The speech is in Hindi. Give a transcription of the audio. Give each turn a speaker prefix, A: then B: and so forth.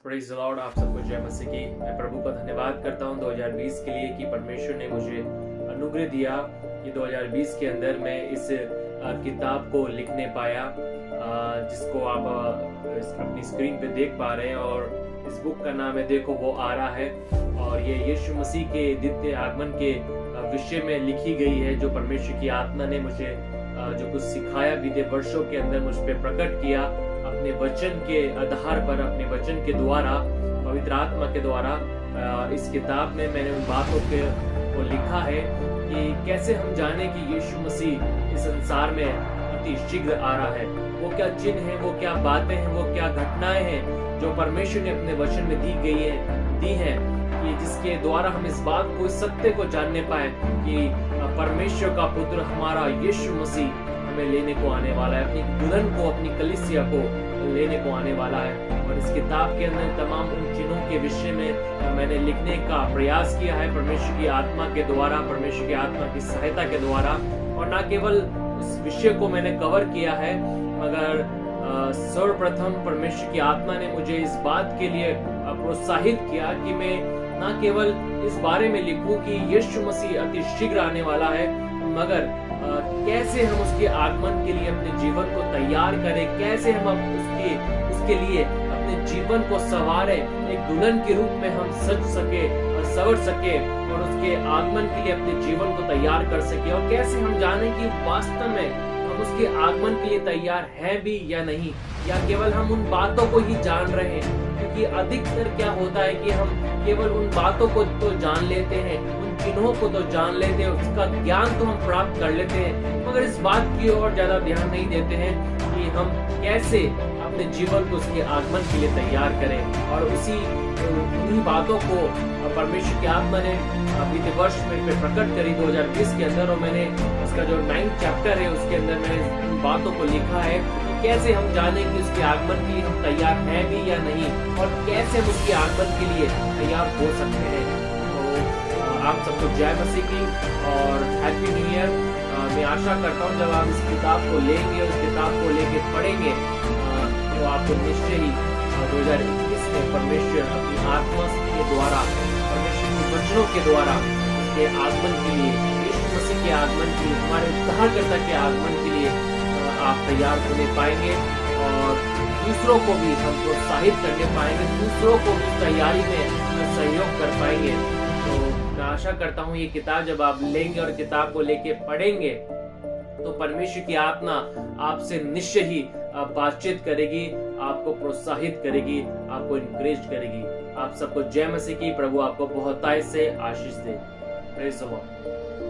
A: Praise the Lord. आप सबको जय मसीह की। मैं प्रभु का धन्यवाद करता हूँ 2020 के लिए कि परमेश्वर ने मुझे अनुग्रह दिया कि 2020 के अंदर मैं इस किताब को लिखने पाया, जिसको आप अपनी स्क्रीन पे देख पा रहे हैं। और इस बुक का नाम है देखो वो आ रहा है, और ये यीशु मसीह के द्वितीय आगमन के विषय में लिखी गई है, जो परमेश्वर की आत्मा ने मुझे जो कुछ सिखाया बीते वर्षों के अंदर मुझ पे प्रकट किया अपने वचन के आधार पर, अपने वचन के द्वारा, पवित्र आत्मा के द्वारा। इस किताब में मैंने उन बातों को लिखा है कि कैसे हम जाने कि यीशु मसीह इस संसार में अति शीघ्र आ रहा है। वो क्या चिन्ह है, वो क्या बातें हैं, वो क्या घटनाएं हैं जो परमेश्वर ने अपने वचन में दी हैं कि जिसके द्वारा हम इस बात को, इस सत्य को जानने पाए कि परमेश्वर का पुत्र हमारा यीशु मसीह हमें लेने को आने वाला है, अपनी दुल्हन को, अपनी कलीसिया को लेने को आने वाला है। और इस किताब के अंदर तमाम उन चिन्हों के विषय में मैंने लिखने का प्रयास किया है परमेश्वर की आत्मा के द्वारा, परमेश्वर की आत्मा की सहायता के द्वारा। और न केवल इस विषय को मैंने कवर किया है, मगर सर्वप्रथम परमेश्वर की आत्मा ने मुझे इस बात के लिए प्रोत्साहित किया कि मैं न केवल इस बारे में लिखूं कि यीशु मसीह अति शीघ्र आने वाला है, मगर कैसे हम उसके आगमन के लिए अपने जीवन को तैयार करें, कैसे हम उसके लिए अपने जीवन को संवारें, एक दुल्हन के रूप में हम सज सके और संवर सके और उसके आगमन के लिए अपने जीवन को तैयार कर सके। और कैसे हम जाने कि वास्तव में हम उसके आगमन के लिए तैयार हैं भी या नहीं, या केवल हम उन बातों को ही जान रहे हैं। क्योंकि अधिकतर क्या होता है कि हम केवल उन बातों को तो जान लेते हैं, उन चिन्हों को तो जान लेते हैं, उसका ज्ञान तो हम प्राप्त कर लेते हैं, मगर इस बात की ओर ज्यादा ध्यान नहीं देते हैं कि हम कैसे अपने जीवन को उसके आगमन के लिए तैयार करें। और उन्हीं बातों को परमेश्वर की आत्मा ने बीते वर्ष में प्रकट करी 2020 के अंदर, और मैंने उसका जो 9th चैप्टर है उसके अंदर मैंने उन बातों को लिखा है कि कैसे हम जाने कि उसके आगमन के लिए हम तैयार हैं भी या नहीं, और कैसे हम उसके आगमन के लिए तैयार हो सकते हैं। तो आप सबको जय मसीह की और हैप्पी न्यू ईयर। मैं आशा करता हूँ जब आप इस किताब को लेंगे, उस किताब को लेके पढ़ेंगे, तो आपको निश्चय ही 2021 में परमेश्वर अपनी आत्मा के द्वारा, परमेश्वर के वचनों के द्वारा उसके आगमन के लिए, यीशु मसीह के आगमन के लिए, हमारे उद्धारकर्ता के आगमन के लिए आप तैयार होने पाएंगे, और दूसरों को भी हम प्रोत्साहित करने पाएंगे, दूसरों को भी तैयारी में सहयोग कर पाएंगे। तो मैं आशा करता हूँ ये किताब जब आप लेंगे और किताब को लेके पढ़ेंगे, तो परमेश्वर की आत्मा आपसे निश्चय ही बातचीत करेगी, आपको प्रोत्साहित करेगी, आपको इनकरेज करेगी। आप सबको जय मसीह की। प्रभु आपको बहुतायत से आशीष दे। Praise the Lord.